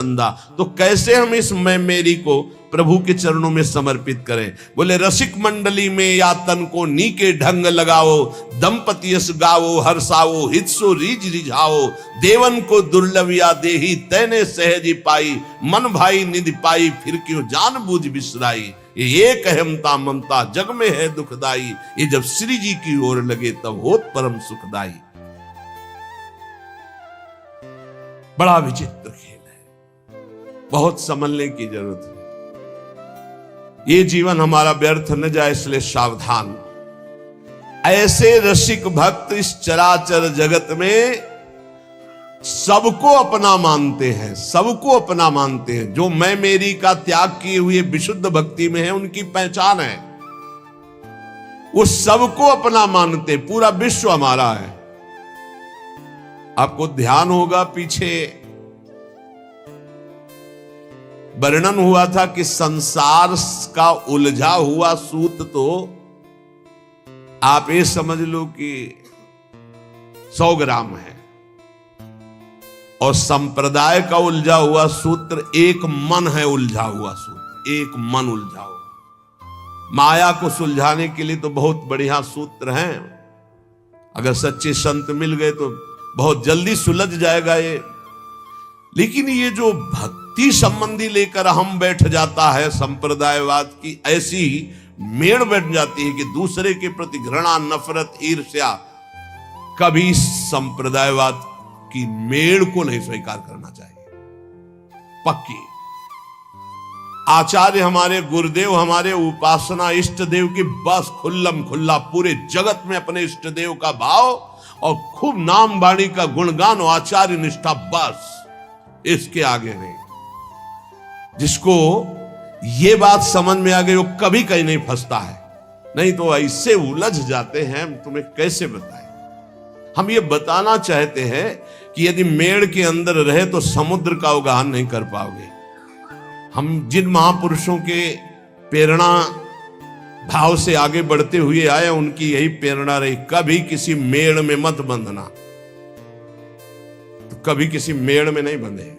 तो कैसे हम इस मैं मेरी को प्रभु के चरणों में समर्पित करें? बोले रसिक मंडली में या तन को नीके ढंग लगाओ, दंपति यस गाओ हर्षाओ, हितसो रीज रिझाओ, देवन को दुर्लभ या देही तैने सहजी पाई, मन भाई निधि पाई फिर क्यों जान बूझ बिसराई, ये एक अहमता ममता जग में है दुखदाई, ये जब श्री जी की ओर लगे तब होत परम सुखदाई। बड़ा विचित्र खेल है, बहुत समझने की जरूरत है। ये जीवन हमारा व्यर्थ न जाए इसलिए सावधान। ऐसे रसिक भक्त इस चराचर जगत में सबको अपना मानते हैं, सबको अपना मानते हैं। जो मैं मेरी का त्याग किए हुए विशुद्ध भक्ति में है उनकी पहचान है, वो सबको अपना मानते, पूरा विश्व हमारा है। आपको ध्यान होगा पीछे वर्णन हुआ था कि संसार का उलझा हुआ सूत तो आप ये समझ लो कि 100 ग्राम है, और संप्रदाय का उलझा हुआ सूत्र एक मन है, उलझा हुआ सूत्र एक मन उलझा हुआ। माया को सुलझाने के लिए तो बहुत बढ़िया सूत्र हैं, अगर सच्चे संत मिल गए तो बहुत जल्दी सुलझ जाएगा ये। लेकिन ये जो भक्ति संबंधी लेकर हम बैठ जाता है संप्रदायवाद की, ऐसी मेड़ बैठ जाती है कि दूसरे के प्रति घृणा नफरत ईर्ष्या, कभी संप्रदायवाद की मेड़ को नहीं स्वीकार करना चाहिए। पक्की आचार्य हमारे गुरुदेव हमारे उपासना इष्ट देव की बस खुल्लम खुल्ला पूरे जगत में अपने इष्ट देव का भाव और खूब नाम वाणी का गुणगान और आचार्य निष्ठा, बस इसके आगे नहीं। जिसको ये बात समझ में आ गई वो कभी कहीं नहीं फंसता है, नहीं तो ऐसे उलझ जाते हैं, हम तुम्हें कैसे बताएं। हम ये बताना चाहते हैं कि यदि मेड़ के अंदर रहे तो समुद्र का अवगाहन नहीं कर पाओगे। हम जिन महापुरुषों के प्रेरणा भाव से आगे बढ़ते हुए आए, उनकी यही प्रेरणा रही, कभी किसी मेड़ में मत बंधना। तो कभी किसी मेड़ में नहीं बंधे।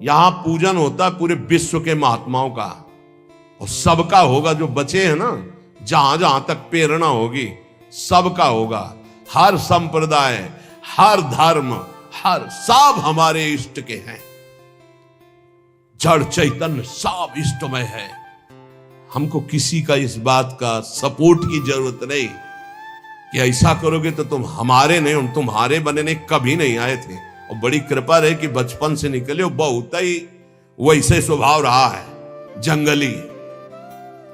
यहां पूजन होता है पूरे विश्व के महात्माओं का, और सबका होगा, जो बचे हैं ना, जहां जहां तक प्रेरणा होगी सबका होगा। हर संप्रदाय, हर धर्म, हर सब हमारे इष्ट के हैं। जड़ चैतन्य सब इष्टमय है। हमको किसी का इस बात का सपोर्ट की जरूरत नहीं कि ऐसा करोगे तो तुम हमारे नहीं, हम तुम्हारे बने नहीं, कभी नहीं आए थे। और बड़ी कृपा रहे कि बचपन से निकले हो, बहुत ही वैसे स्वभाव रहा है, जंगली,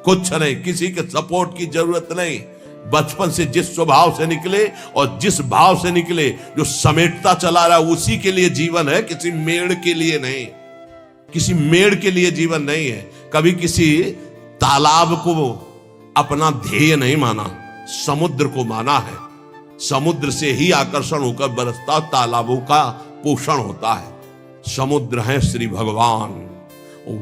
कुछ नहीं, किसी के सपोर्ट की जरूरत नहीं। बचपन से जिस स्वभाव से निकले और जिस भाव से निकले, जो समेटता चला रहा उसी के लिए जीवन है, किसी मेड़ के लिए नहीं। किसी मेड़ के लिए जीवन नहीं है। कभी किसी तालाब को अपना ध्येय नहीं माना, समुद्र को माना है। समुद्र से ही आकर्षण होकर बरसता तालाबों का पोषण होता है। समुद्र है श्री भगवान,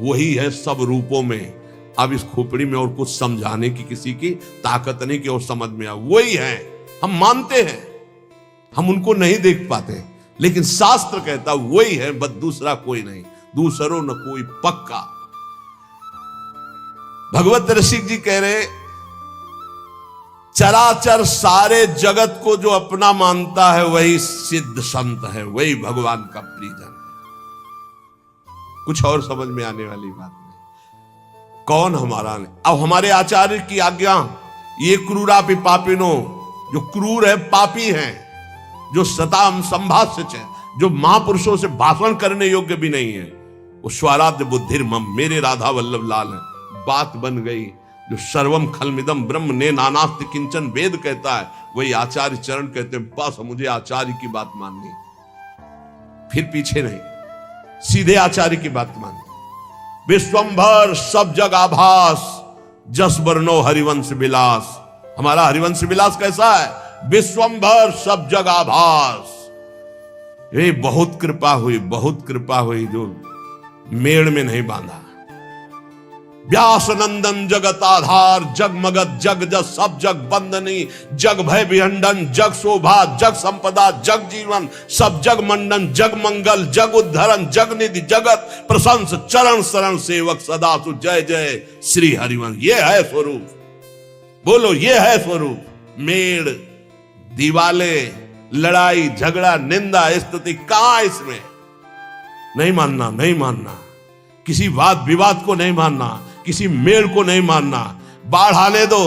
वही है सब रूपों में। अब इस खोपड़ी में और कुछ समझाने की किसी की ताकत नहीं कि और समझ में आ, वही है। हम मानते हैं, हम उनको नहीं देख पाते, लेकिन शास्त्र कहता वही है, बस दूसरा कोई नहीं, दूसरो न कोई पक्का। भगवत रसिक जी कह रहे, चराचर सारे जगत को जो अपना मानता है वही सिद्ध संत है, वही भगवान का प्रियजन है। कुछ और समझ में आने वाली बात नहीं। कौन हमारा नहीं। अब हमारे आचार्य की आज्ञा, ये क्रूरापि पापिनो, जो क्रूर है पापी हैं, जो सताम संभाष्य है, जो महापुरुषों से भाषण करने योग्य भी नहीं है, वो स्वराध्य बुद्धिर मम, मेरे राधा वल्लभ लाल है। बात बन गई। जो सर्वम खलमिदम ब्रह्म ने नानास्ति किंचन वेद कहता है, वही आचार्य चरण कहते हैं, बस मुझे आचार्य की बात माननी, फिर पीछे नहीं, सीधे आचार्य की बात माननी। विश्वंभर सब जग आभास, जस वर्णो हरिवंश विलास। हमारा हरिवंश विलास कैसा है? विश्वंभर सब जग आभास। ये बहुत कृपा हुई, बहुत कृपा हुई, जो मेड़ में नहीं बांधा। व्यास नंदन जगत आधार, जग मगत जग जस सब जग बंदनी, जग भय विहंडन, जग शोभा जग संपदा, जग जीवन सब जग मंडन, जग मंगल जग उद्धरण, जग निधि जगत प्रशंस, चरण शरण सेवक सदा सु जय जय श्री हरिवंश। ये है स्वरूप, बोलो ये है स्वरूप। मेड़ दीवाले, लड़ाई झगड़ा निंदा स्तुति कहां इसमें? नहीं मानना, नहीं मानना, किसी वाद विवाद को नहीं मानना, किसी मेल को नहीं मानना। बाढ़ आने दो,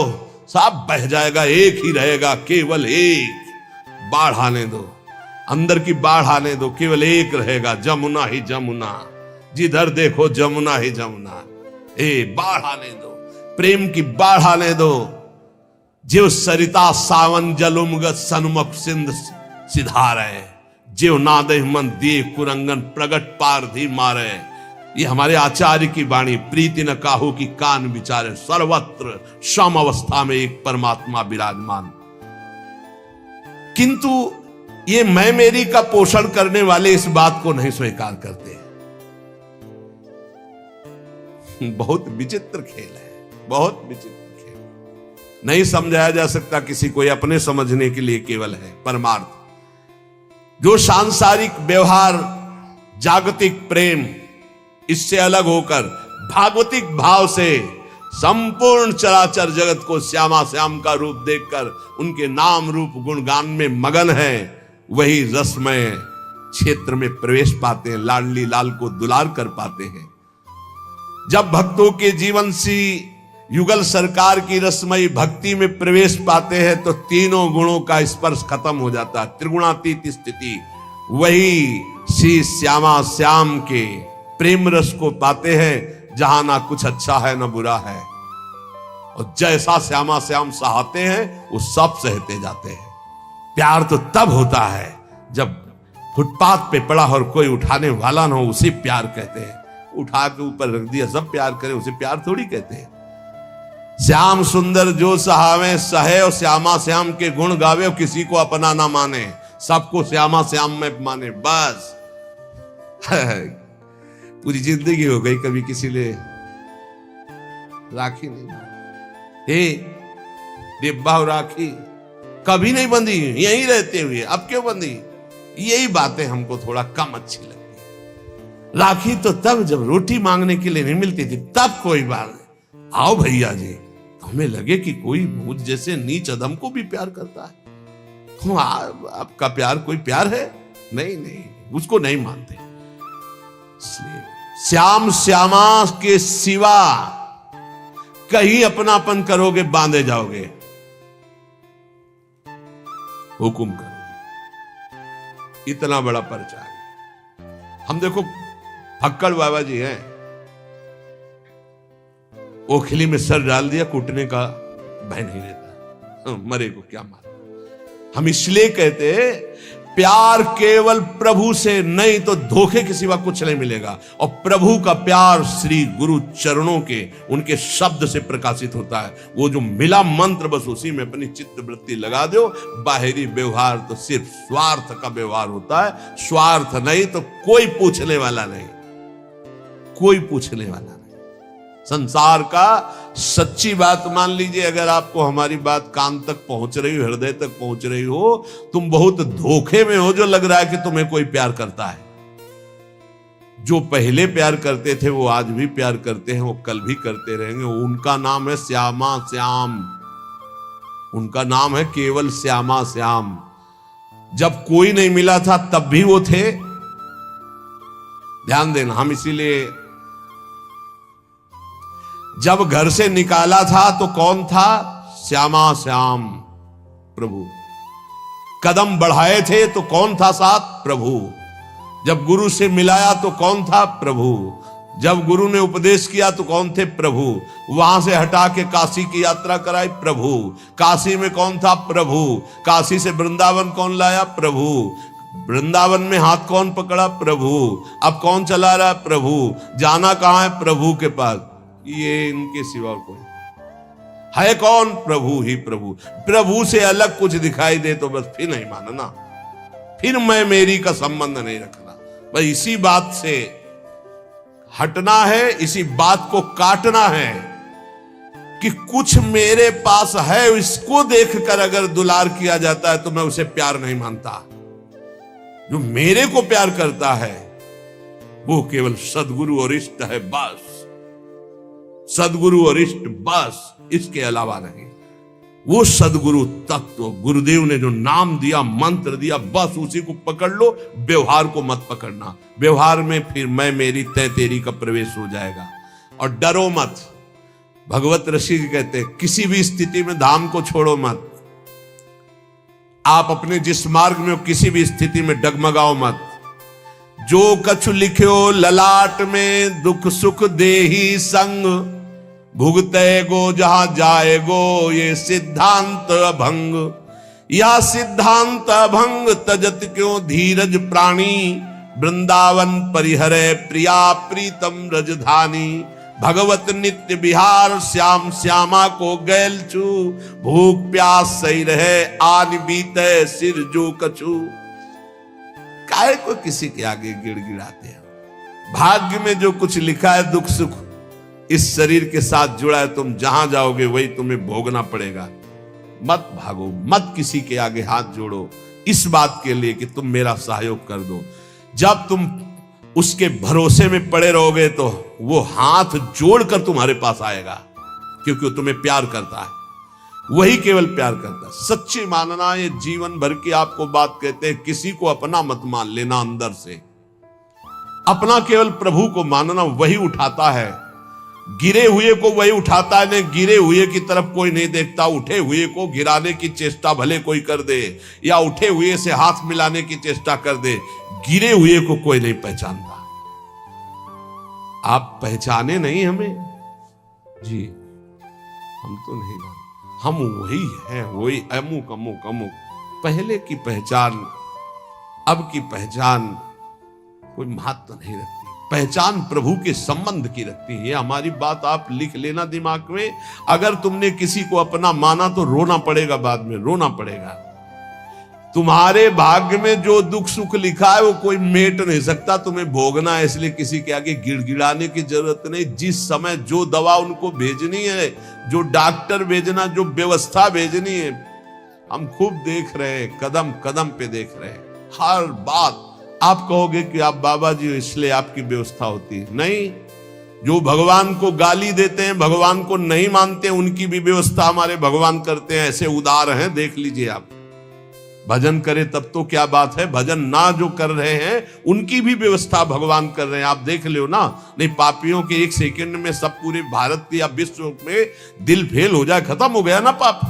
सब बह जाएगा, एक ही रहेगा, केवल एक। बाढ़ आने दो, अंदर की बाढ़ आने दो, केवल एक रहेगा, जमुना ही जमुना, जिधर देखो जमुना ही जमुना। बाढ़ आने दो, प्रेम की बाढ़ आने दो। जीव सरिता सावन जलुमगत सन्मुख सिंध सिधारे, जीव नादे मन दिए कुरंगन प्रगट पारधी मारे। ये हमारे आचार्य की वाणी, प्रीति न काहू की कान विचारे, सर्वत्र सम अवस्था में एक परमात्मा विराजमान। किंतु ये मैं मेरी का पोषण करने वाले इस बात को नहीं स्वीकार करते। बहुत विचित्र खेल है, बहुत विचित्र खेल। नहीं समझाया जा सकता किसी को, अपने समझने के लिए केवल है परमार्थ। जो सांसारिक व्यवहार, जागतिक प्रेम, इससे अलग होकर भागवतिक भाव से संपूर्ण चराचर जगत को श्यामा श्याम का रूप देखकर उनके नाम रूप गुणगान में मगन है, वही रसमय क्षेत्र में प्रवेश पाते हैं, लाडली लाल को दुलार कर पाते हैं। जब भक्तों के जीवन सी युगल सरकार की रसमयी भक्ति में प्रवेश पाते हैं तो तीनों गुणों का स्पर्श खत्म हो जाता है, त्रिगुणातीत स्थिति। वही श्री श्यामा श्याम के प्रेम रस को पाते हैं, जहां ना कुछ अच्छा है ना बुरा है, और जैसा श्यामा श्याम सहाते हैं वो सब सहते जाते हैं। प्यार तो तब होता है जब फुटपाथ पे पड़ा और कोई उठाने वाला ना हो, उसे प्यार कहते हैं। उठा के ऊपर रख दिया, सब प्यार करें, उसे प्यार थोड़ी कहते हैं। श्याम सुंदर जो सहावे सहे, और श्यामा श्याम के गुण गावे, और किसी को अपना ना माने, सबको श्यामा श्याम में माने, बस। पूरी जिंदगी हो गई, कभी किसी ने राखी नहीं बांधी, डिब्बा और राखी कभी नहीं बंधी, यहीं रहते हुए अब क्यों बंधी? यही बातें हमको थोड़ा कम अच्छी लगती है। राखी तो तब जब रोटी मांगने के लिए नहीं मिलती थी, तब कोई बात नहीं, आओ भैया जी, हमें लगे कि कोई मुझ जैसे नीच अधम को भी प्यार करता है, तो आपका प्यार कोई प्यार है? नहीं नहीं, उसको नहीं मानते। इसलिए श्याम श्यामा के सिवा कहीं अपनापन करोगे बांधे जाओगे, हुकुम करोगे। इतना बड़ा प्रचार। हम देखो फक्कड़ बाबा जी हैं, ओखली में सर डाल दिया, कूटने का भय नहीं रहता, मरे को क्या मार। हम इसलिए कहते प्यार केवल प्रभु से, नहीं तो धोखे के सिवा कुछ नहीं मिलेगा। और प्रभु का प्यार श्री गुरु चरणों के, उनके शब्द से प्रकाशित होता है। वो जो मिला मंत्र, बस उसी में अपनी चित्त वृत्ति लगा दो। बाहरी व्यवहार तो सिर्फ स्वार्थ का व्यवहार होता है, स्वार्थ नहीं तो कोई पूछने वाला नहीं, कोई पूछने वाला नहीं। संसार का सच्ची बात मान लीजिए, अगर आपको हमारी बात कान तक पहुंच रही हो, हृदय तक पहुंच रही हो, तुम बहुत धोखे में हो जो लग रहा है कि तुम्हें कोई प्यार करता है। जो पहले प्यार करते थे वो आज भी प्यार करते हैं, वो कल भी करते रहेंगे। उनका नाम है श्यामा श्याम, उनका नाम है केवल श्यामा श्याम। जब कोई नहीं मिला था तब भी वो थे। ध्यान देना, हम इसीलिए जब घर से निकाला था तो कौन था? श्यामा श्याम प्रभु। कदम बढ़ाए थे तो कौन था साथ? प्रभु। जब गुरु से मिलाया तो कौन था? प्रभु। जब गुरु ने उपदेश किया तो कौन थे? प्रभु। वहां से हटा के काशी की यात्रा कराई? प्रभु। काशी में कौन था? प्रभु। काशी से वृंदावन कौन लाया? प्रभु। वृंदावन में हाथ कौन पकड़ा? प्रभु। अब कौन चला रहा? प्रभु। जाना कहां है? प्रभु के पास। ये इनके सिवा कोई है कौन? प्रभु ही प्रभु। प्रभु से अलग कुछ दिखाई दे तो बस फिर नहीं मानना, फिर मैं मेरी का संबंध नहीं रखना। बस इसी बात से हटना है, इसी बात को काटना है कि कुछ मेरे पास है, इसको देखकर अगर दुलार किया जाता है तो मैं उसे प्यार नहीं मानता। जो मेरे को प्यार करता है वो केवल सदगुरु और इष्ट है, बस सदगुरु और इष्ट, बस, इसके अलावा नहीं। वो सदगुरु तत्व, गुरुदेव ने जो नाम दिया, मंत्र दिया, बस उसी को पकड़ लो। व्यवहार को मत पकड़ना, व्यवहार में फिर मैं मेरी तय तेरी का प्रवेश हो जाएगा। और डरो मत। भगवत ऋषि जी कहते हैं किसी भी स्थिति में धाम को छोड़ो मत। आप अपने जिस मार्ग में हो किसी भी स्थिति में डगमगाओ मत। जो कछु लिख्यो ललाट में दुख सुख देही संग, भुगते गो जहां जाएगो ये सिद्धांत अभंग। यह सिद्धांत अभंग तजत क्यों धीरज प्राणी, वृंदावन परिहरे प्रिया प्रीतम रजधानी। भगवत नित्य विहार श्याम श्यामा को गैल छू, भूख प्यास सही रहे आन बीते सिर जो कछु। काहे को किसी के आगे गिड़गिड़ाते हैं। भाग्य में जो कुछ लिखा है दुख सुख इस शरीर के साथ जुड़ा है, तुम जहां जाओगे वही तुम्हें भोगना पड़ेगा। मत भागो, मत किसी के आगे हाथ जोड़ो इस बात के लिए कि तुम मेरा सहयोग कर दो। जब तुम उसके भरोसे में पड़े रहोगे तो वो हाथ जोड़कर तुम्हारे पास आएगा, क्योंकि वो तुम्हें प्यार करता है। वही केवल प्यार करता है। सच्ची मानना, ये जीवन भर की आपको बात कहते हैं, किसी को अपना मत मान लेना। अंदर से अपना केवल प्रभु को मानना, वही उठाता है। गिरे हुए को वही उठाता है, नहीं गिरे हुए की तरफ कोई नहीं देखता। उठे हुए को गिराने की चेष्टा भले कोई कर दे, या उठे हुए से हाथ मिलाने की चेष्टा कर दे, गिरे हुए को कोई नहीं पहचानता। आप पहचाने नहीं हमें जी, हम तो नहीं जानते। हम वही हैं, वही अमुक अमुक अमुक। पहले की पहचान अब की पहचान कोई महत्व नहीं रखती। पहचान प्रभु के संबंध की रखती है। हमारी बात आप लिख लेना दिमाग में। अगर तुमने किसी को अपना माना तो रोना पड़ेगा, बाद में रोना पड़ेगा। तुम्हारे भाग्य में जो दुख सुख लिखा है वो कोई मेट नहीं सकता, तुम्हें भोगना है। इसलिए किसी के आगे गिड़गिड़ाने की जरूरत नहीं। जिस समय जो दवा उनको भेजनी है, जो डॉक्टर भेजना, जो व्यवस्था भेजनी है, हम खूब देख रहे हैं, कदम कदम पे देख रहे हैं। हर बात आप कहोगे कि आप बाबा जी इसलिए आपकी व्यवस्था होती है, नहीं। जो भगवान को गाली देते हैं, भगवान को नहीं मानते, उनकी भी व्यवस्था हमारे भगवान करते हैं। ऐसे उदार हैं, देख लीजिए आप। भजन करे तब तो क्या बात है, भजन ना जो कर रहे हैं उनकी भी व्यवस्था भगवान कर रहे हैं। आप देख लो ना। नहीं, पापियों के एक सेकंड में सब पूरे भारत या विश्व में दिल फेल हो जाए, खत्म हो गया ना पाप।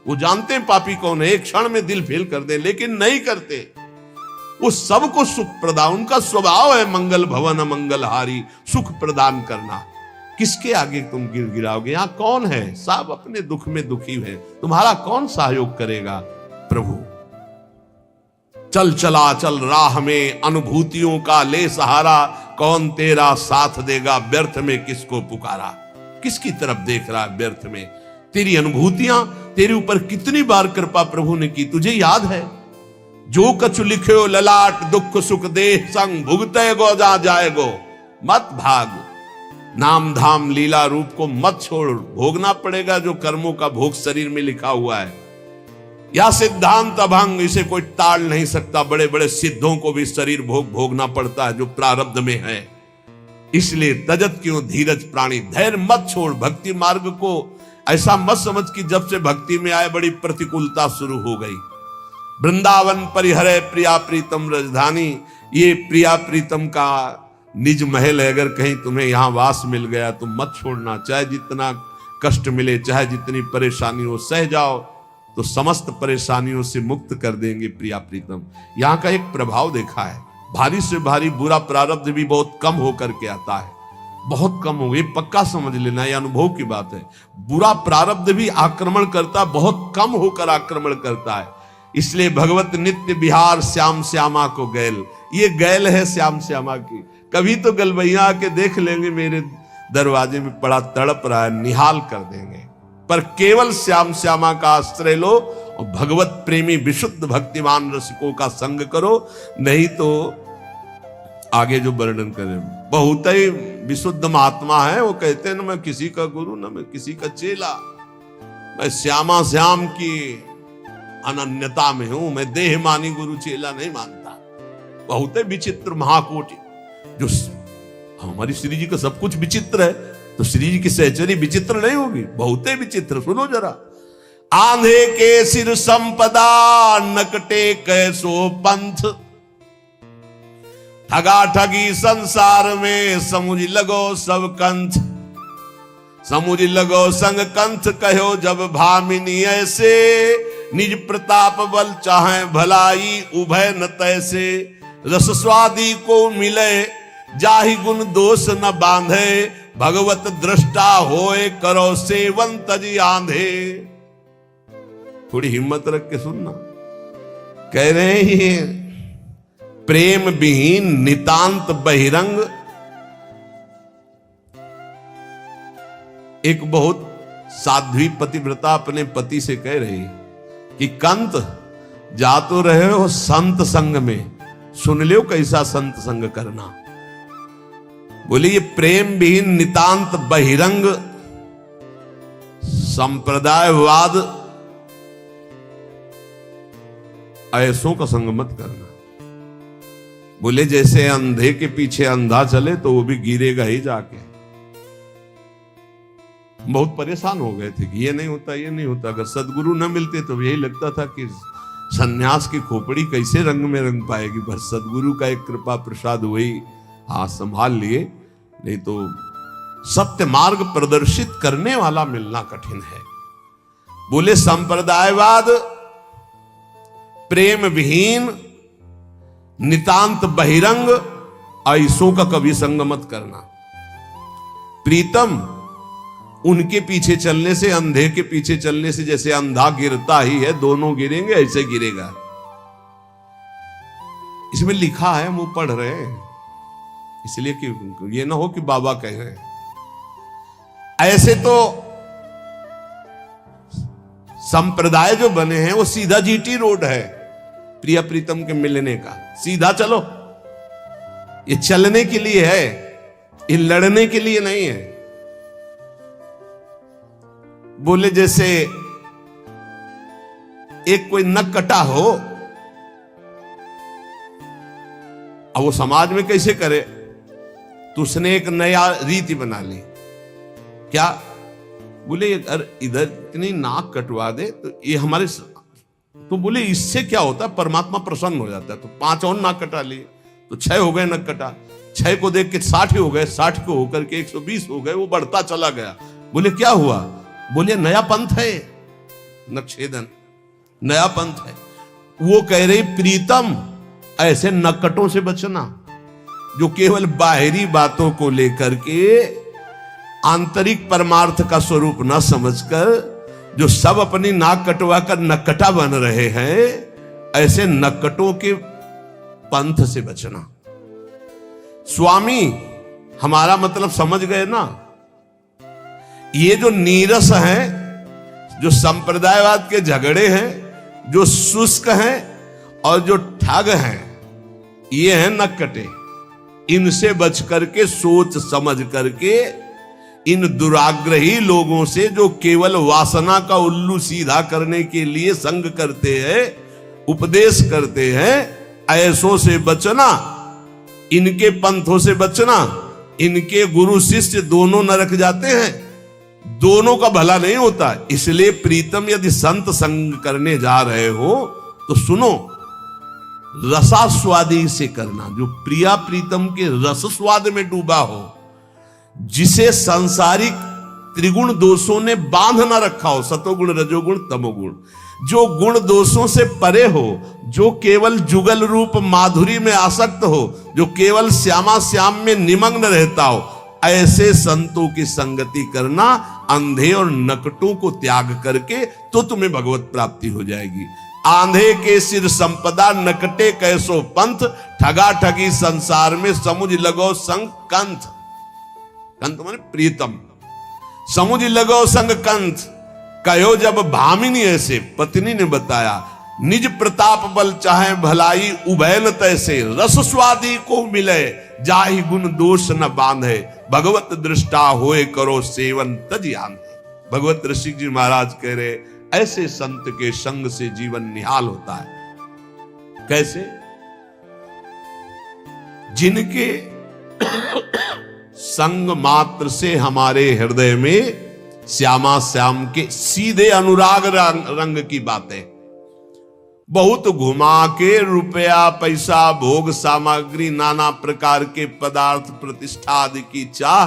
वो जानते हैं पापी कौन है, एक क्षण में दिल फेल कर दे, लेकिन नहीं करते। वो सबको सुख प्रदान, उनका स्वभाव है मंगल भवन मंगलहारी, सुख प्रदान करना। किसके आगे तुम गिड़गिड़ाओगे? यहां कौन है? सब अपने दुख में दुखी है। तुम्हारा कौन सहयोग करेगा? प्रभु। चल चला चल राह में अनुभूतियों का ले सहारा, कौन तेरा साथ देगा व्यर्थ में किसको पुकारा। किसकी तरफ देख रहा है व्यर्थ में? तेरी अनुभूतियां, तेरे ऊपर कितनी बार कृपा प्रभु ने की, तुझे याद है? जो कछु लिख्यो ललाट दुख सुख देह संग, भुगते गो जा जाएगो। मत भाग, नाम धाम लीला रूप को मत छोड़। भोगना पड़ेगा जो कर्मों का भोग शरीर में लिखा हुआ है। या सिद्धांत अभंग, इसे कोई टाल नहीं सकता। बड़े बड़े सिद्धों को भी शरीर भोग भोगना पड़ता है जो प्रारब्ध में है। इसलिए तजत क्यों धीरज प्राणी, धैर्य मत छोड़। भक्ति मार्ग को ऐसा मत समझ कि जब से भक्ति में आए बड़ी प्रतिकूलता शुरू हो गई। वृंदावन परिहरे प्रिया प्रीतम राजधानी, ये प्रिया प्रीतम का निज महल है। अगर कहीं तुम्हें यहां वास मिल गया तो मत छोड़ना। चाहे जितना कष्ट मिले, चाहे जितनी परेशानी हो, सह जाओ तो समस्त परेशानियों से मुक्त कर देंगे प्रिया प्रीतम। यहां का एक प्रभाव देखा है, भारी से भारी बुरा प्रारब्ध भी बहुत कम होकर के आता है। बहुत कम हो, ये पक्का समझ लेना, ये अनुभव की बात है। बुरा प्रारब्ध भी आक्रमण करता, बहुत कम होकर आक्रमण करता है। इसलिए भगवत नित्य विहार श्याम श्यामा को गैल, ये गैल है श्याम श्यामा की। कभी तो गलबैया आके देख लेंगे, मेरे दरवाजे में पड़ा तड़प रहा है, निहाल कर देंगे। पर केवल श्याम श्यामा का आश्रय लो और भगवत प्रेमी विशुद्ध भक्तिमान रसिकों का संग करो। नहीं तो आगे जो वर्णन करें, बहुत ही विशुद्ध महात्मा है, वो कहते हैं ना मैं किसी का गुरु ना मैं किसी का चेला, मैं श्यामा श्याम की अनन्यता में हूं, मैं देह मानी गुरु चेला नहीं मानता। बहुत ही विचित्र महाकोटि, जो हमारी श्री जी का सब कुछ विचित्र है, तो श्री जी की सहचरी विचित्र नहीं होगी? बहुत ही विचित्र। सुनो जरा, आंधे के सिर संपदा नकटे कैसो पंथ, ठगा ठगी संसार में समुझ लगो सब कंथ, समुझ लगो संग कंथ कहो जब भामिनी ऐसे, निज प्रताप बल चाहे भलाई उभय न तैसे, रस स्वादी को मिले जाहि गुण दोष न बांधे, भगवत दृष्टा होए करो सेवन तजी आंधे। थोड़ी हिम्मत रख के सुनना, कह रहे हैं प्रेम विहीन नितांत बहिरंग। एक बहुत साध्वी पतिव्रता अपने पति से कह रही कि कंत जा तो रहे हो संत संग में, सुन लो कैसा संत संग करना। बोले ये प्रेम विहीन नितांत बहिरंग संप्रदायवाद ऐसों का संग मत करना। बोले जैसे अंधे के पीछे अंधा चले तो वो भी गिरेगा ही जाके। बहुत परेशान हो गए थे कि ये नहीं होता ये नहीं होता। अगर सदगुरु न मिलते तो यही लगता था कि सन्यास की खोपड़ी कैसे रंग में रंग पाएगी। बस सदगुरु का एक कृपा प्रसाद वही हाथ संभाल लिए, नहीं तो सत्य मार्ग प्रदर्शित करने वाला मिलना कठिन है। बोले संप्रदायवाद प्रेम विहीन नितांत बहिरंग ऐसों का कभी संग मत करना। प्रीतम उनके पीछे चलने से, अंधे के पीछे चलने से जैसे अंधा गिरता ही है, दोनों गिरेंगे ऐसे गिरेगा। इसमें लिखा है, हम वो पढ़ रहे हैं इसलिए कि ये ना हो कि बाबा कह रहे हैं। ऐसे तो संप्रदाय जो बने हैं वो सीधा जीटी रोड है प्रिया प्रीतम के मिलने का। सीधा चलो, ये चलने के लिए है, ये लड़ने के लिए नहीं है। बोले जैसे एक कोई नक कटा हो, अब वो समाज में कैसे करे, तो उसने एक नया रीति बना ली। क्या बोले अगर इधर इतनी नाक कटवा दे तो ये हमारे, तो बोले इससे क्या होता है, परमात्मा प्रसन्न हो जाता है। तो 5 और नाक कटा लिए तो 6 हो गए नक कटा। 6 को देख के 60 हो गए, 60 को होकर के 120 हो गए, वो बढ़ता चला गया। बोले क्या हुआ, बोले नया पंथ है, नक्षेदन नया पंथ है। वो कह रहे प्रीतम ऐसे नक्कटों से बचना जो केवल बाहरी बातों को लेकर के आंतरिक परमार्थ का स्वरूप न समझकर जो सब अपनी नाक कटवा कर नक्कटा बन रहे हैं, ऐसे नक्कटों के पंथ से बचना। स्वामी हमारा मतलब समझ गए ना। ये जो नीरस हैं, जो संप्रदायवाद के झगड़े हैं, जो शुष्क हैं और जो ठग हैं, ये हैं नक्कटे। इनसे बच करके, सोच समझ करके, इन दुराग्रही लोगों से जो केवल वासना का उल्लू सीधा करने के लिए संग करते हैं, उपदेश करते हैं, ऐसों से बचना, इनके पंथों से बचना। इनके गुरु शिष्य दोनों नरक जाते हैं, दोनों का भला नहीं होता। इसलिए प्रीतम यदि संत संग करने जा रहे हो तो सुनो, रसास्वादी से करना, जो प्रिया प्रीतम के रस स्वाद में डूबा हो, जिसे सांसारिक त्रिगुण दोषों ने बांध ना रखा हो, सतोगुण रजोगुण तमोगुण, जो गुण दोषों से परे हो, जो केवल जुगल रूप माधुरी में आसक्त हो, जो केवल श्यामा श्याम में निमग्न रहता हो, ऐसे संतों की संगति करना, अंधे और नकटों को त्याग करके, तो तुम्हें भगवत प्राप्ति हो जाएगी। आंधे के सिर संपदा नकटे कैसो पंथ, ठगा ठगी संसार में समुझ लगो संग कंथ। कंथ माने प्रीतम। समुझ लगो संग कंथ कहो जब भामिनी ऐसे, पत्नी ने बताया निज प्रताप बल चाहे भलाई उभैन तैसे रस स्वादी को मिले जाहि गुण दोष न बांधे भगवत दृष्टा होए करो सेवन तज आंधे। भगवत ऋषि जी महाराज कह रहे ऐसे संत के संग से जीवन निहाल होता है। कैसे? जिनके संग मात्र से हमारे हृदय में श्यामा श्याम के सीधे अनुराग रंग की बातें, बहुत घुमा के रुपया पैसा भोग सामग्री नाना प्रकार के पदार्थ प्रतिष्ठा आदि की चाह,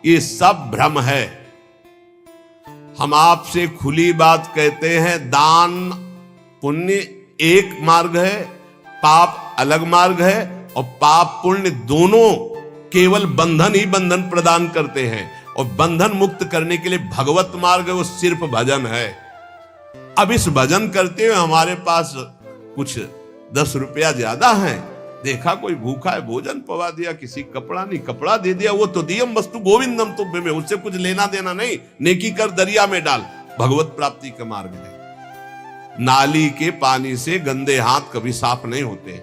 ये सब भ्रम है। हम आपसे खुली बात कहते हैं, दान पुण्य एक मार्ग है, पाप अलग मार्ग है, और पाप पुण्य दोनों केवल बंधन ही बंधन प्रदान करते हैं, और बंधन मुक्त करने के लिए भगवत मार्ग है, वो सिर्फ भजन है। अब इस भजन करते हुए हमारे पास कुछ 10 रुपया ज्यादा है, देखा कोई भूखा है भोजन पवा दिया, किसी कपड़ा नहीं कपड़ा दे दिया, वो तो दियम वस्तु गोविंदम तुभ्य में, उससे कुछ लेना देना नहीं, नेकी कर दरिया में डाल, भगवत प्राप्ति का मार्ग है। नाली के पानी से गंदे हाथ कभी साफ नहीं होते।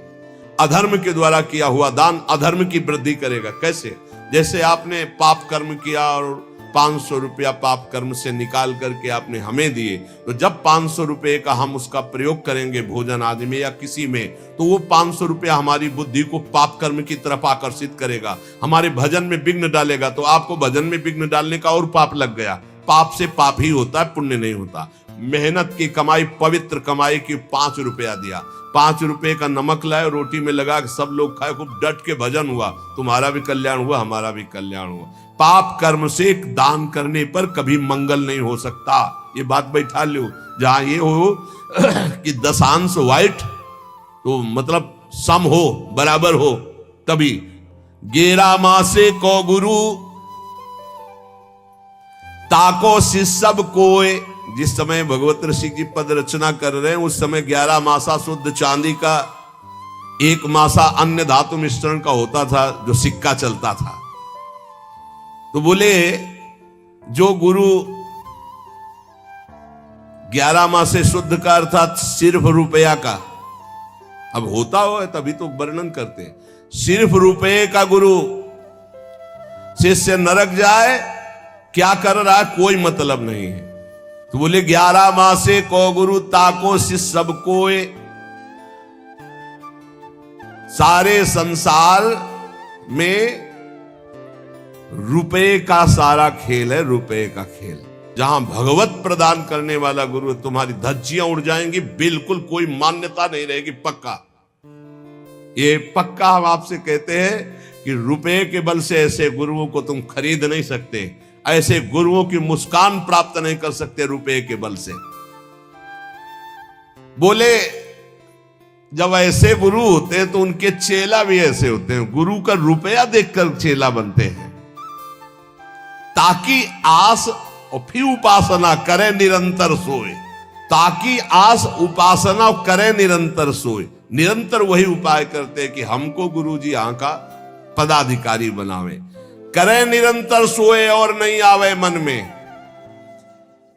अधर्म के द्वारा किया हुआ दान अधर्म की वृद्धि करेगा। कैसे? जैसे आपने पाप कर्म किया और 500 रुपया पाप कर्म से निकाल करके आपने हमें दिए, तो जब 500 रुपये का हम उसका प्रयोग करेंगे भोजन आदि में या किसी में, तो वो 500 रुपया हमारी बुद्धि को पाप कर्म की तरफ आकर्षित करेगा, हमारे भजन में विघ्न डालेगा। तो आपको भजन में विघ्न डालने का और पाप लग गया। पाप से पाप ही होता है, पुण्य नहीं होता। मेहनत की कमाई, पवित्र कमाई की 5 रुपया दिया, 5 रुपए का नमक लाए, रोटी में लगा के सब लोग खाए, खूब डट के भजन हुआ, तुम्हारा भी कल्याण हुआ हमारा भी कल्याण हुआ। पाप कर्म से दान करने पर कभी मंगल नहीं हो सकता, ये बात बैठा लो। जहां ये हो कि दशांश व्हाइट, तो मतलब सम हो, बराबर हो, तभी। 11 मासे को गुरु ताको शिष्य कोय। जिस समय भगवत ऋषि की पद रचना कर रहे हैं उस समय 11 मासा शुद्ध चांदी का, 1 मासा अन्य धातु मिश्रण का होता था जो सिक्का चलता था। तो बोले जो गुरु 11 मासे शुद्ध का अर्थात सिर्फ रुपया का, अब होता हो तभी तो वर्णन करते हैं, सिर्फ रुपये का गुरु शिष्य नरक जाए, क्या कर रहा है कोई मतलब नहीं है। तो बोले 11 मासे को गुरु ताको शिष्य सबको। सारे संसार में रुपए का सारा खेल है, रुपए का खेल। जहां भगवत प्रदान करने वाला गुरु, तुम्हारी धज्जियां उड़ जाएंगी, बिल्कुल कोई मान्यता नहीं रहेगी, पक्का। ये पक्का हम आपसे कहते हैं कि रुपए के बल से ऐसे गुरुओं को तुम खरीद नहीं सकते, ऐसे गुरुओं की मुस्कान प्राप्त नहीं कर सकते रुपए के बल से। बोले जब ऐसे गुरु होते हैं तो उनके चेला भी ऐसे होते हैं, गुरु का रुपया देखकर चेला बनते हैं, ताकि आस और फिर उपासना करे निरंतर सोए। ताकि आस उपासना करे निरंतर सोए, निरंतर वही उपाय करते हैं कि हमको गुरु जी यहाँ का पदाधिकारी बनावे। करे निरंतर सोए और नहीं आवे मन में,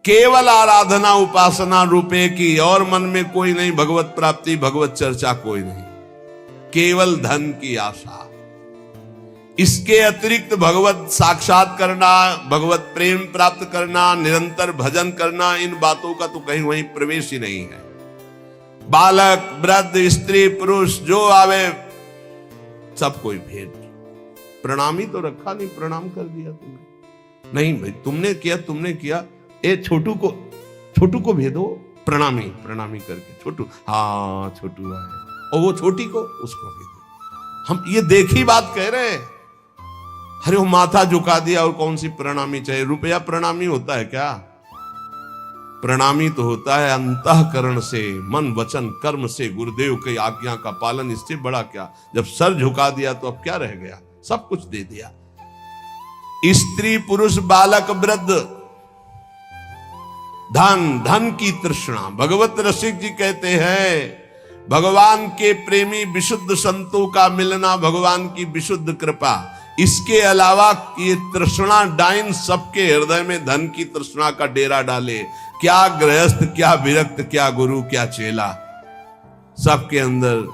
केवल आराधना उपासना रुपए की, और मन में कोई नहीं, भगवत प्राप्ति भगवत चर्चा कोई नहीं, केवल धन की आशा। इसके अतिरिक्त भगवत साक्षात करना, भगवत प्रेम प्राप्त करना, निरंतर भजन करना, इन बातों का तो कहीं वहीं प्रवेश ही नहीं है। बालक वृद्ध स्त्री पुरुष जो आवे सब कोई भेंट। प्रणामी तो रखा नहीं, प्रणाम कर दिया तुमने, नहीं भाई तुमने किया, ए छोटू को भेदो, प्रणामी प्रणामी करके, छोटू हाँ छोटू आए, और वो छोटी को उसको भेदो। हम ये देखी बात कह रहे हैं। अरे वो माथा झुका दिया और कौन सी प्रणामी चाहिए? रुपया प्रणामी होता है क्या? प्रणामी तो होता है अंतःकरण से, मन वचन कर्म से, गुरुदेव की आज्ञा का पालन। इससे बड़ा क्या? जब सर झुका दिया तो अब क्या रह गया? सब कुछ दे दिया। स्त्री पुरुष बालक वृद्ध, धन की तृष्णा। भगवत रसिक जी कहते हैं भगवान के प्रेमी विशुद्ध संतों का मिलना भगवान की विशुद्ध कृपा। इसके अलावा ये तृष्णा डाइन सबके हृदय में धन की तृष्णा का डेरा डाले। क्या गृहस्थ, क्या विरक्त, क्या गुरु, क्या चेला। सबके अंदर।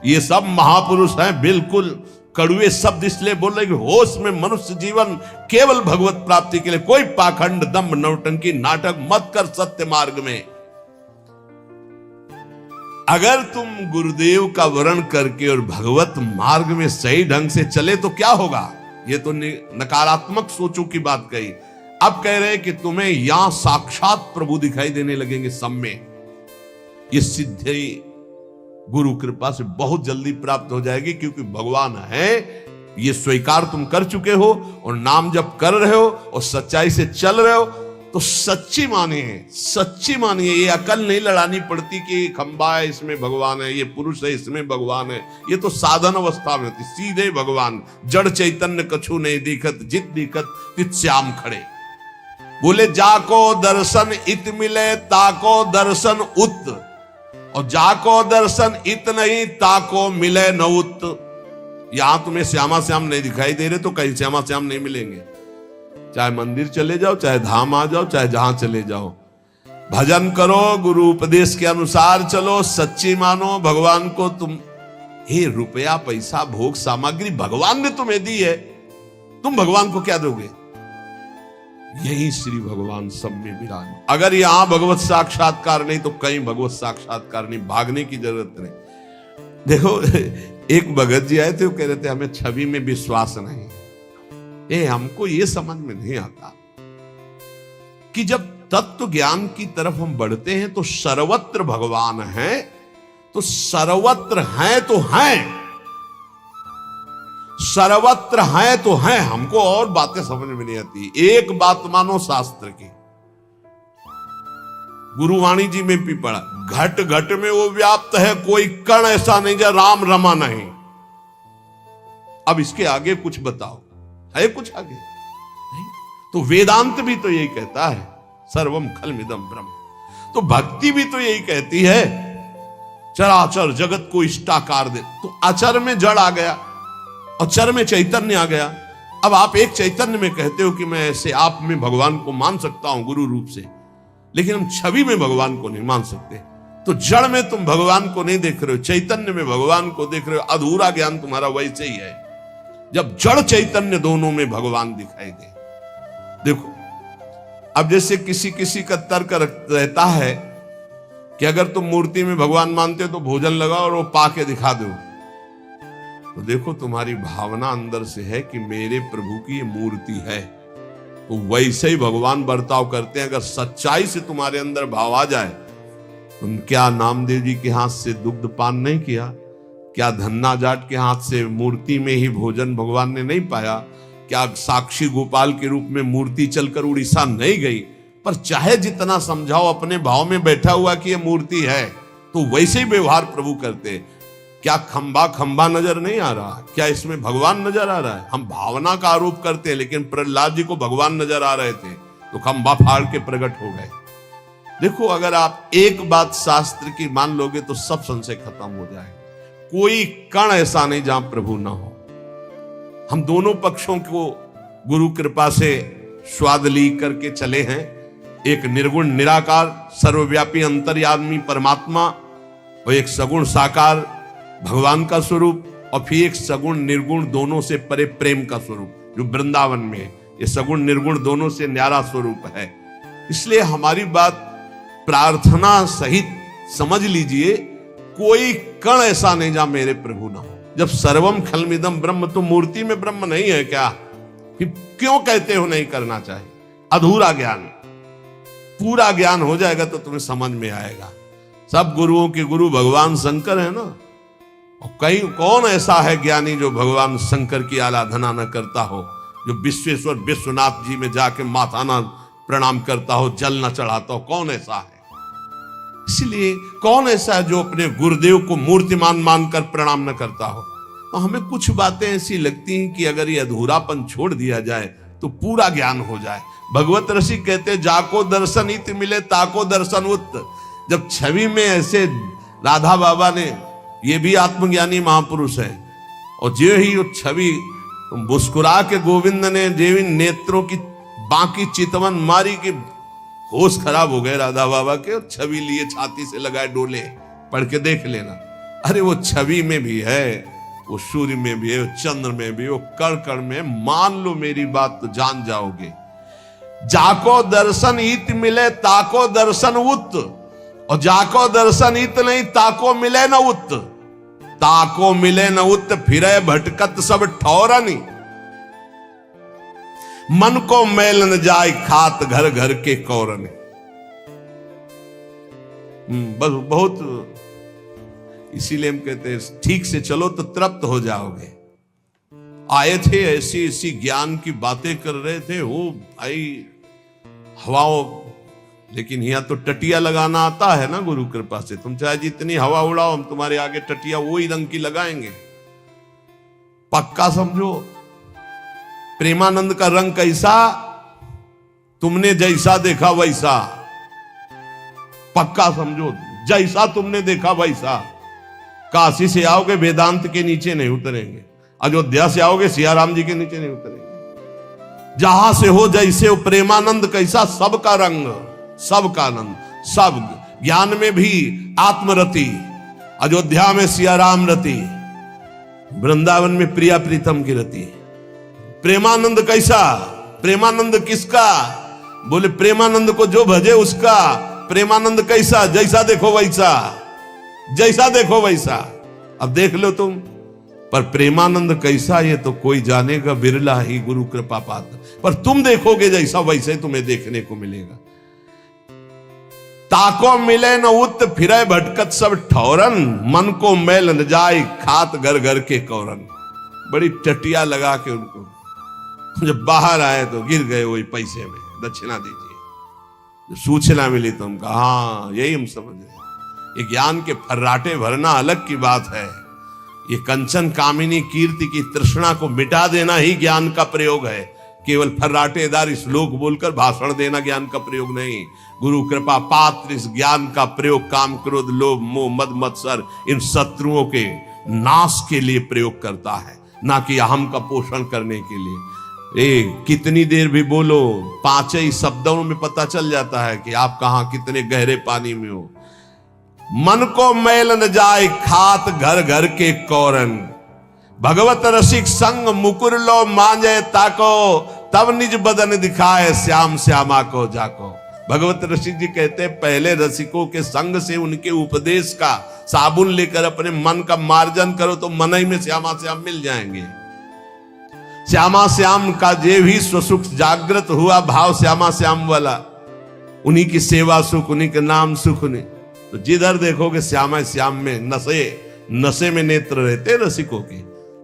ये सब महापुरुष हैं, बिल्कुल कड़ुए शब्द इसलिए बोल रहे कि होश में मनुष्य जीवन केवल भगवत प्राप्ति के लिए, कोई पाखंड दंभ नौटंकी नाटक मत कर सत्य मार्ग में। अगर तुम गुरुदेव का वर्ण करके और भगवत मार्ग में सही ढंग से चले तो क्या होगा? ये तो नकारात्मक सोचों की बात कही। अब कह रहे हैं कि तुम्हें यहां साक्षात प्रभु दिखाई देने लगेंगे सब में। ये सिद्धि गुरु कृपा से बहुत जल्दी प्राप्त हो जाएगी, क्योंकि भगवान है ये स्वीकार तुम कर चुके हो और नाम जप कर रहे हो और सच्चाई से चल रहे हो, तो सच्ची मानिए, सच्ची मानिए। ये अकल नहीं लड़ानी पड़ती कि खंबा है इसमें भगवान है, ये पुरुष है इसमें भगवान है। ये तो साधन अवस्था में होती, सीधे भगवान जड़ चैतन्य कछु नहीं दिखत, जित दिखत तित श्याम खड़े। बोले जाको दर्शन इत मिले ताको दर्शन उत, और जाको दर्शन इत नहीं ताको मिले न उत। यहां तुम्हें श्यामा श्याम नहीं दिखाई दे रहे तो कहीं श्यामा श्याम नहीं मिलेंगे। चाहे मंदिर चले जाओ, चाहे धाम आ जाओ, चाहे जहां चले जाओ, भजन करो, गुरु उपदेश के अनुसार चलो, सच्ची मानो भगवान को। तुम हे रुपया पैसा भोग सामग्री भगवान ने तुम्हें दी है, तुम भगवान को क्या दोगे? यही श्री भगवान सब में विराज। अगर यहां भगवत साक्षात्कार नहीं तो कहीं भगवत साक्षात्कार नहीं, भागने की जरूरत नहीं। देखो एक भगत जी आए थे, वो कह रहे थे हमें छवि में विश्वास नहीं। हमको ये समझ में नहीं आता कि जब तत्व ज्ञान की तरफ हम बढ़ते हैं तो सर्वत्र भगवान है, तो सर्वत्र हैं तो हैं, सर्वत्र हैं तो हैं। हमको और बातें समझ में नहीं आती। एक बात मानो शास्त्र की, गुरुवाणी जी में भी पढ़ा, घट घट में वो व्याप्त है, कोई कण ऐसा नहीं जो राम रमा नहीं। अब इसके आगे कुछ बताओ, है कुछ आगे? नहीं। तो वेदांत भी तो यही कहता है, सर्वम खलमिदम ब्रह्म। तो भक्ति भी तो यही कहती है, चराचर जगत को इष्टाकार दे। तो अचर में जड़ आ गया, अचर में चैतन्य आ गया। अब आप एक चैतन्य में कहते हो कि मैं ऐसे आप में भगवान को मान सकता हूं गुरु रूप से, लेकिन हम छवि में भगवान को नहीं मान सकते। तो जड़ में तुम भगवान को नहीं देख रहे हो, चैतन्य में भगवान को देख रहे हो। अधूरा ज्ञान तुम्हारा वैसे ही है, जब जड़ चैतन्य दोनों में भगवान दिखाई दे। देखो अब जैसे किसी किसी का तर्क रहता है कि अगर तुम मूर्ति में भगवान मानते हो तो भोजन लगाओ और वो पाके दिखा दो। तो देखो तुम्हारी भावना अंदर से है कि मेरे प्रभु की ये मूर्ति है, तो वैसे ही भगवान बर्ताव करते हैं। अगर सच्चाई से तुम्हारे अंदर भाव आ जाए, तुम क्या नामदेव जी के हाथ से दुग्ध पान नहीं किया? क्या धन्ना जाट के हाथ से मूर्ति में ही भोजन भगवान ने नहीं पाया? क्या साक्षी गोपाल के रूप में मूर्ति चलकर उड़ीसा नहीं गई? पर चाहे जितना समझाओ, अपने भाव में बैठा हुआ कि ये मूर्ति है, तो वैसे ही व्यवहार प्रभु करते। क्या खंबा खंबा नजर नहीं आ रहा? क्या इसमें भगवान नजर आ रहा है? हम भावना का आरोप करते हैं, लेकिन प्रहलाद जी को भगवान नजर आ रहे थे तो खंबा फाड़ के प्रकट हो गए। देखो अगर आप एक बात शास्त्र की मान लोगे तो सब संशय खत्म हो जाएगा। कोई कण ऐसा नहीं जहां प्रभु ना हो। हम दोनों पक्षों को गुरु कृपा से स्वाद ली करके चले हैं। एक निर्गुण निराकार सर्वव्यापी अंतर्यामी परमात्मा, और एक सगुण साकार भगवान का स्वरूप, और फिर एक सगुण निर्गुण दोनों से परे प्रेम का स्वरूप जो वृंदावन में है। ये सगुण निर्गुण दोनों से न्यारा स्वरूप है। इसलिए हमारी बात प्रार्थना सहित समझ लीजिए, कोई कण ऐसा नहीं जहां मेरे प्रभु ना हो। जब सर्वम खलमिदम ब्रह्म, तो मूर्ति में ब्रह्म नहीं है क्या? कि क्यों कहते हो नहीं करना चाहिए? अधूरा ज्ञान। पूरा ज्ञान हो जाएगा तो तुम्हें समझ में आएगा। सब गुरुओं के गुरु भगवान शंकर है ना, और कहीं कौन ऐसा है ज्ञानी जो भगवान शंकर की आराधना न करता हो, जो विश्वेश्वर विश्वनाथ जी में जाके माथा न प्रणाम करता हो, जल न चढ़ाता हो? कौन ऐसा है? इसलिए कौन ऐसा है जो अपने गुरुदेव को मूर्तिमान मानकर प्रणाम न करता हो? तो हमें कुछ बातें ऐसी लगती हैं कि अगर ये अधूरापन छोड़ दिया जाए तो पूरा ज्ञान हो जाए। भगवत रसिक कहते जाको दर्शन इत मिले ताको दर्शन उत। जब छवि में ऐसे राधा बाबा ने, ये भी आत्मज्ञानी महापुरुष है, और जो ही वो छवि मुस्कुरा के गोविंद ने देवी नेत्रों की बाकी चितवन मारी कि होश खराब हो गए राधा बाबा के, और छवि लिए छाती से लगाए डोले, पढ़ के देख लेना। अरे वो छवि में भी है, वो सूर्य में भी है, वो चंद्र में भी, वो कण कण में। मान लो मेरी बात तो जान जाओगे। जाको दर्शन इत मिले ताको दर्शन उत, और जाको दर्शन इत नहीं ताको मिले न उत। ताको मिले न उत फिरे भटकत सब ठौरनी, मन को मैल न जाए खात घर घर के कौरन। बस बहुत, इसीलिए हम कहते हैं ठीक से चलो तो तृप्त हो जाओगे। आए थे ऐसी ऐसी ज्ञान की बातें कर रहे थे, वो भाई हवाओं, लेकिन यहाँ तो टटिया लगाना आता है ना गुरु कृपा से। तुम चाहे जितनी हवा उड़ाओ, हम तुम्हारे आगे टटिया वही रंग की लगाएंगे, पक्का समझो। प्रेमानंद का रंग कैसा, तुमने जैसा देखा वैसा, पक्का समझो, जैसा तुमने देखा वैसा। काशी से आओगे वेदांत के नीचे नहीं उतरेंगे, अयोध्या से आओगे सियाराम जी के नीचे नहीं उतरेंगे। जहां से हो जैसे हो, प्रेमानंद कैसा, सबका रंग, सबका आनंद, सब ज्ञान में भी आत्मरति, अयोध्या में सियाराम रति, वृंदावन में प्रिया प्रीतम की रति। प्रेमानंद कैसा, प्रेमानंद किसका, बोले प्रेमानंद को जो भजे उसका। प्रेमानंद कैसा, जैसा देखो वैसा, जैसा देखो वैसा। अब देख लो तुम, पर प्रेमानंद कैसा ये तो कोई जानेगा, बिरला ही गुरु कृपा पात्र। पर तुम देखोगे जैसा वैसे तुम्हें देखने को मिलेगा। ताको मिले न उत फिरे भटकत सब ठौरन, मन को मैल न जाए खात घर घर के कौरन। बड़ी टटिया लगा के उनको जब बाहर आए तो गिर गए वही पैसे में, दक्षिणा दीजिए। सूचना मिली तो हम कहा हाँ यही हम समझ रहे। ये ज्ञान के फर्राटे भरना अलग की बात है, ये कंचन कामिनी कीर्ति की तृष्णा को मिटा देना ही ज्ञान का प्रयोग है। केवल फर्राटेदार श्लोक बोलकर भाषण देना ज्ञान का प्रयोग नहीं। गुरु कृपा पात्र इस ज्ञान का प्रयोग काम क्रोध लोभ मोह मद मत्सर इन शत्रुओं के नाश के लिए प्रयोग करता है, ना कि अहम का पोषण करने के लिए। कितनी देर भी बोलो, पांच ही शब्दों में पता चल जाता है कि आप कहां कितने गहरे पानी में हो। मन को मैल न जाए खात घर घर के कौरन, भगवत रसिक संग मुकुर लो मांजे ताको, तब निज बदन दिखाए श्याम श्यामा को जाको। भगवत रसिक जी कहते हैं पहले रसिकों के संग से, उनके उपदेश का साबुन लेकर अपने मन का मार्जन करो तो मन ही में श्यामा श्याम मिल जाएंगे। श्यामा श्याम का जे भी स्वसुख जागृत हुआ भाव श्यामा श्याम वाला, उन्हीं की सेवा सुख, उन्हीं के नाम सुख। उन्हीं तो जिधर देखोगे श्यामा श्याम में नशे में नेत्र रहते रसिकों के।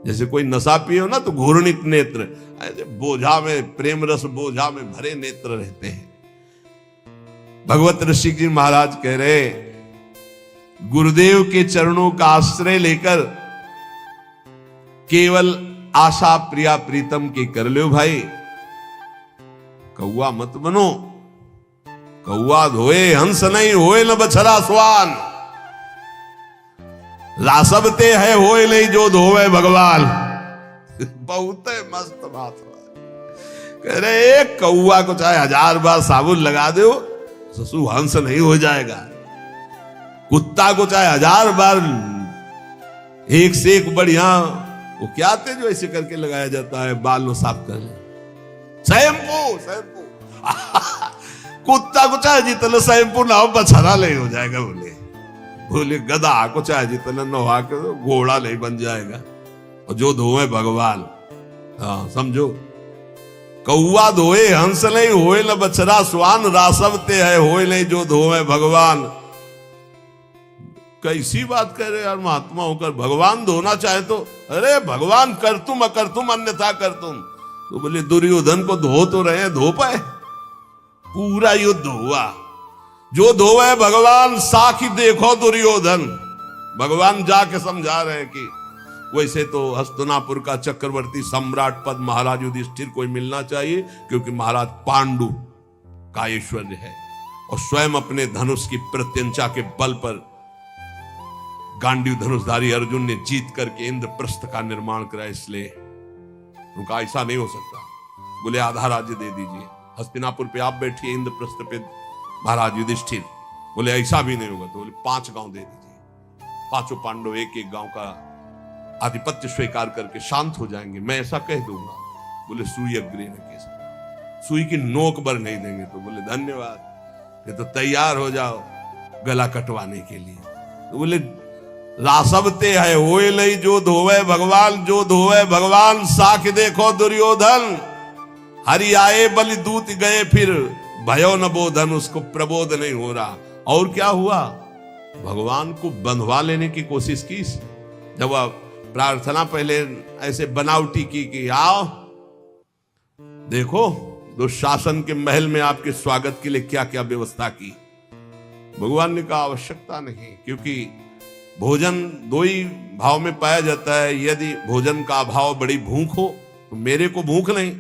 जैसे कोई नशा पियो ना तो घूर्णित नेत्र, ऐसे बोझा में प्रेम रस बोझा में भरे नेत्र रहते हैं। भगवत ऋषि जी महाराज कह रहे गुरुदेव के चरणों का आश्रय लेकर केवल आशा प्रिया प्रीतम की कर लो भाई। कौआ मत बनो, कौआ धोए हंस नहीं होए न बछरा स्वान, रासबते है होए नहीं जो धोवे भगवान। बहुत मस्त बात कह रहे, एक कौआ को चाहे 1000 बार साबुन लगा दो ससु हंस नहीं हो जाएगा। कुत्ता को चाहे 1000 बार एक से एक बढ़िया, वो क्या आते जो ऐसे करके लगाया जाता है बाल को साफ करने, शैम्पू कुत्ता को चाहे जितना शैम्पू ना हो बछड़ा नहीं हो जाएगा। बोले गधा को चाहे जितना नहा के घोड़ा नहीं बन जाएगा। और जो धोए भगवान, हाँ समझो, कौआ धोए हंस नहीं होए न बछड़ा स्वान, रासवते है होए नहीं जो धोए भगवान। कैसी बात कह रहे यार महात्मा होकर, भगवान धोना चाहे तो अरे भगवान कर तुम अकर तुम अन्यथा कर तुम। तो बोले दुर्योधन को धो तो रहे, धो पाए? पूरा युद्ध हुआ, जो धोए भगवान साखी देखो दुर्योधन। भगवान जाके समझा रहे कि वैसे तो हस्तिनापुर का चक्रवर्ती सम्राट पद महाराज युधिष्ठिर को मिलना चाहिए, क्योंकि महाराज पांडु का ऐश्वर्य है और स्वयं अपने धनुष की प्रत्यंचा के बल पर गांडीव धनुषधारी अर्जुन ने जीत करके इंद्रप्रस्थ का निर्माण करा। इसलिए उनका ऐसा नहीं हो सकता। बोले आधा राज्य दे दीजिए, हस्तिनापुर पे आप बैठिए, इंद्रप्रस्थ पे महाराज युधिष्ठिर। बोले ऐसा भी नहीं होगा। तो बोले 5 गांव दे दीजिए। पांचों पांडव एक एक गांव का आधिपत्य स्वीकार करके शांत हो जाएंगे, मैं ऐसा कह दूंगा। बोले सुई अग्रे न के सुई की नोक पर नहीं देंगे। तो बोले धन्यवाद, ये तो तैयार हो जाओ गला कटवाने के लिए। तो बोले रासबते है होए लई जो धोवे भगवान, जो धोवे भगवान साख देखो दुर्योधन। हरि आए बलि दूत गए फिर भयो न बोधन। उसको प्रबोध नहीं हो रहा। और क्या हुआ, भगवान को बंधवा लेने की कोशिश की। जब वह प्रार्थना पहले ऐसे बनावटी की कि आओ देखो दुशासन के महल में आपके स्वागत के लिए क्या क्या व्यवस्था की। भगवान ने कहा आवश्यकता नहीं, क्योंकि भोजन दो ही भाव में पाया जाता है। यदि भोजन का अभाव बड़ी भूख हो तो मेरे को भूख नहीं,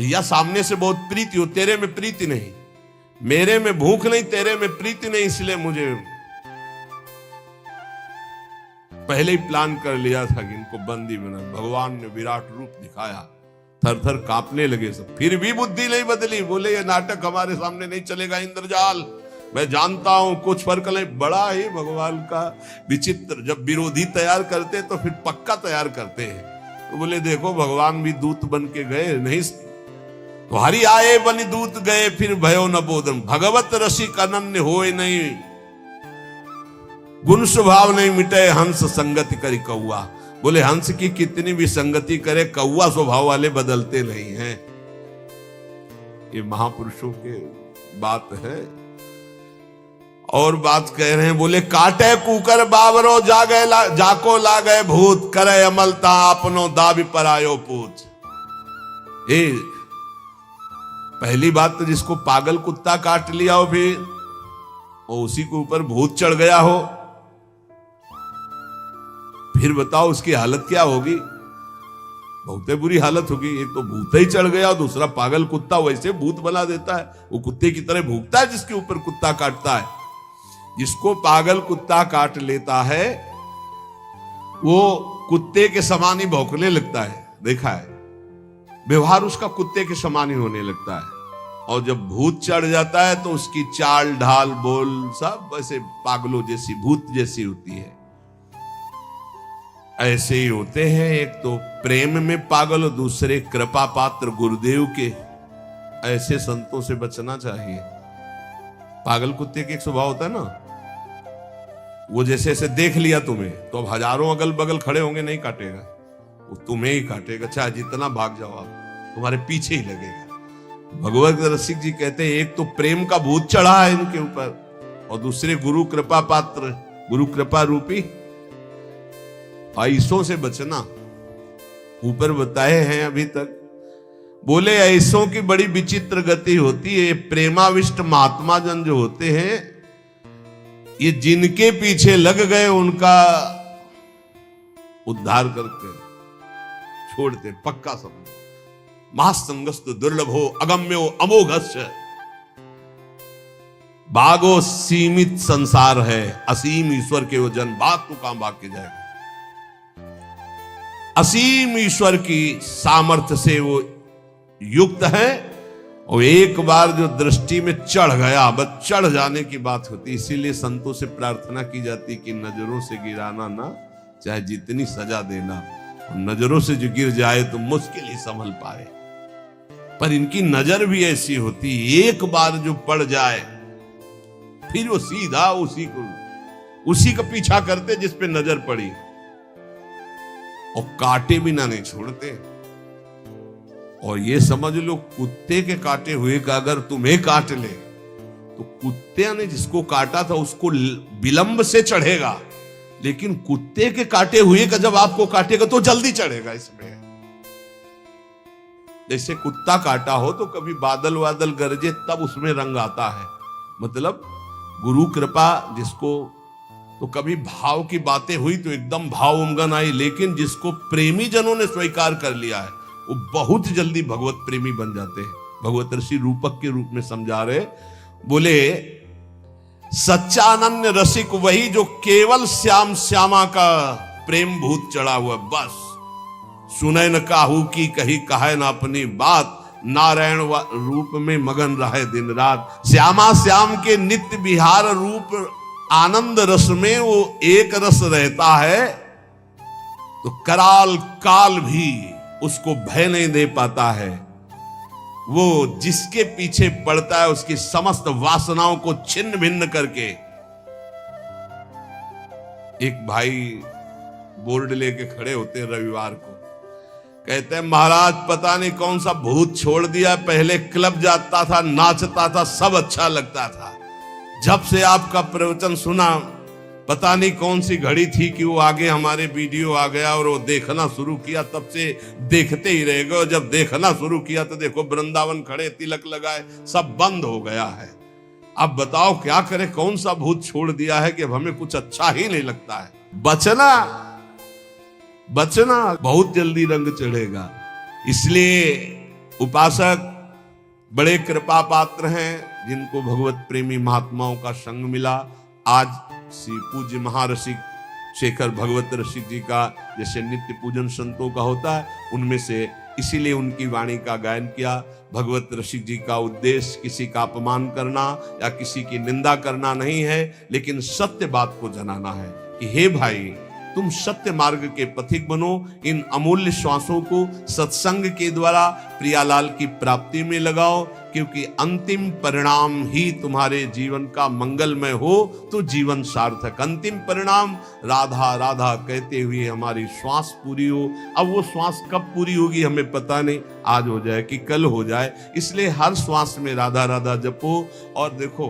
या सामने से बहुत प्रीति हो, तेरे में प्रीति नहीं, मेरे में भूख नहीं, तेरे में प्रीति नहीं, इसलिए मुझे पहले ही प्लान कर लिया था कि इनको बंदी बना। भगवान ने विराट रूप दिखाया, थर थर कांपने लगे सब, फिर भी बुद्धि नहीं बदली। बोले ये नाटक हमारे सामने नहीं चलेगा इंद्रजाल, मैं जानता हूं कुछ फर्क नहीं। बड़ा ही भगवान का विचित्र, जब विरोधी तैयार करते तो फिर पक्का तैयार करते हैं। तो बोले देखो भगवान भी दूत बन के गए नहीं, तो हरि आए बलि दूत गए फिर भयो न बोधन। भगवत रसिक अनन्य होए नहीं, गुण स्वभाव नहीं मिटे, हंस संगति करी कौआ। बोले हंस की कितनी भी संगति करे, कौआ स्वभाव वाले बदलते नहीं हैं। ये महापुरुषों के बात है। और बात कह रहे हैं, बोले काटे कुकर बाबरो जाको ला गए भूत, करे अमलता अपनो दाबी परायो पूछ। पहली बात तो जिसको पागल कुत्ता काट लिया हो फिर और उसी के ऊपर भूत चढ़ गया हो, फिर बताओ उसकी हालत क्या होगी। बहुत बुरी हालत होगी। एक तो भूत ही चढ़ गया और दूसरा पागल कुत्ता वैसे भूत बना देता है, वो कुत्ते की तरह भूखता है जिसके ऊपर कुत्ता काटता है। जिसको पागल कुत्ता काट लेता है वो कुत्ते के समान ही भौंकने लगता है, देखा है, व्यवहार उसका कुत्ते के समान ही होने लगता है। और जब भूत चढ़ जाता है तो उसकी चाल ढाल बोल सब वैसे पागलों जैसी, भूत जैसी होती है। ऐसे ही होते हैं, एक तो प्रेम में पागल और दूसरे कृपा पात्र गुरुदेव के। ऐसे संतों से बचना चाहिए। पागल कुत्ते के एक स्वभाव होता है ना, वो जैसे ऐसे देख लिया तुम्हें तो अब हजारों अगल बगल खड़े होंगे, नहीं काटेगा, वो तुम्हें ही काटेगा, चाहे जितना भाग जाओ आप, तुम्हारे पीछे ही लगेगा। भगवत रसिक जी कहते हैं एक तो प्रेम का भूत चढ़ा है इनके ऊपर और दूसरे गुरु कृपा पात्र, गुरु कृपा रूपी। ऐसों से बचना ऊपर बताए हैं अभी तक। बोले ऐसों की बड़ी विचित्र गति होती है। प्रेमाविष्ट महात्मा जन जो होते हैं, ये जिनके पीछे लग गए उनका उद्धार करके छोड़ते, पक्का समझ। महासंगस्त दुर्लभो अगम्यो अमोघस्य, भागो सीमित संसार है, असीम ईश्वर के वो जन, बात तो काम भाग के जाएगा। असीम ईश्वर की सामर्थ्य से वो युक्त है और एक बार जो दृष्टि में चढ़ गया, बस चढ़ जाने की बात होती। इसीलिए संतों से प्रार्थना की जाती कि नजरों से गिराना ना, चाहे जितनी सजा देना, और नजरों से जो गिर जाए तो मुश्किल ही संभल पाए। पर इनकी नजर भी ऐसी होती, एक बार जो पड़ जाए फिर वो सीधा उसी का पीछा करते जिस पे नजर पड़ी, और काटे बिना नहीं छोड़ते। और ये समझ लो कुत्ते के काटे हुए का अगर तुम्हें काट ले तो कुत्ते ने जिसको काटा था उसको विलंब से चढ़ेगा, लेकिन कुत्ते के काटे हुए का जब आपको काटेगा तो जल्दी चढ़ेगा। इसमें जैसे कुत्ता काटा हो तो कभी बादल वादल गरजे तब उसमें रंग आता है, मतलब गुरु कृपा जिसको, तो कभी भाव की बातें हुई तो एकदम भाव उमगन आई, लेकिन जिसको प्रेमी जनों ने स्वीकार कर लिया है वो बहुत जल्दी भगवत प्रेमी बन जाते हैं। भगवत ऋषि रूपक के रूप में समझा रहे, बोले सच्चा अनन्य रसिक वही जो केवल श्याम श्यामा का प्रेम भूत चढ़ा हुआ, बस सुने न काहू की कही कहे न अपनी बात, नारायण रूप में मगन रहे दिन रात। श्यामा श्याम के नित्य विहार रूप आनंद रस में वो एक रस रहता है तो कराल काल भी उसको भय नहीं दे पाता है। वो जिसके पीछे पड़ता है उसकी समस्त वासनाओं को छिन्न भिन्न करके। एक भाई बोर्ड लेके खड़े होते हैं रविवार को, कहते हैं महाराज पता नहीं कौन सा भूत छोड़ दिया, पहले क्लब जाता था, नाचता था, सब अच्छा लगता था, जब से आपका प्रवचन सुना पता नहीं कौन सी घड़ी थी कि वो आगे हमारे वीडियो आ गया और वो देखना शुरू किया, तब से देखते ही रह गए। जब देखना शुरू किया तो देखो वृंदावन खड़े, तिलक लगाए, सब बंद हो गया है। अब बताओ क्या करें, कौन सा भूत छोड़ दिया है कि अब हमें कुछ अच्छा ही नहीं लगता है। बचना बचना बहुत जल्दी रंग चढ़ेगा। इसलिए उपासक बड़े कृपा पात्र हैं जिनको भगवत प्रेमी महात्माओं का संग मिला। आज श्री पूज्य महाऋषि शेखर भगवत रसिक जी का जैसे नित्य पूजन संतों का होता है, उनमें से इसीलिए उनकी वाणी का गायन किया। भगवत रसिक जी का उद्देश्य किसी का अपमान करना या किसी की निंदा करना नहीं है, लेकिन सत्य बात को जनाना है कि हे भाई तुम सत्य मार्ग के पथिक बनो। इन अमूल्य श्वासों को सत्संग के द्वारा प्रियालाल की प्राप्ति में लगाओ, क्योंकि अंतिम परिणाम ही तुम्हारे जीवन का मंगलमय हो तो जीवन सार्थक। अंतिम परिणाम राधा राधा कहते हुए हमारी श्वास पूरी हो। अब वो श्वास कब पूरी होगी हमें पता नहीं, आज हो जाए कि कल हो जाए, इसलिए हर श्वास में राधा राधा जपो। और देखो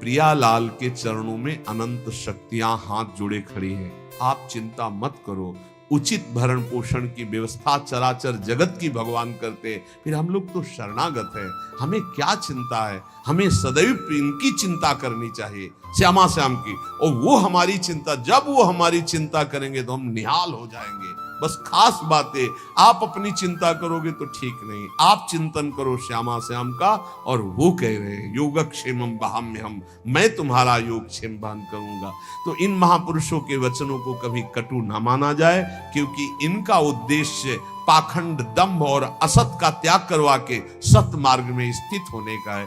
प्रियालाल के चरणों में अनंत शक्तियां हाथ जोड़े खड़ी हैं। आप चिंता मत करो, उचित भरण पोषण की व्यवस्था चराचर जगत की भगवान करते। फिर हम लोग तो शरणागत हैं, हमें क्या चिंता है। हमें सदैव इनकी चिंता करनी चाहिए, श्यामा श्याम की। और वो हमारी चिंता, जब वो हमारी चिंता करेंगे तो हम निहाल हो जाएंगे। बस खास बातें, आप अपनी चिंता करोगे तो ठीक नहीं, आप चिंतन करो श्यामा श्याम का। और वो कह रहे हैं योगक्षेमम वहाम्यहम्, मैं तुम्हारा योगक्षेम बहन करूंगा। तो इन महापुरुषों के वचनों को कभी कटु ना माना जाए, क्योंकि इनका उद्देश्य पाखंड, दंभ और असत का त्याग करवा के सत मार्ग में स्थित होने का है।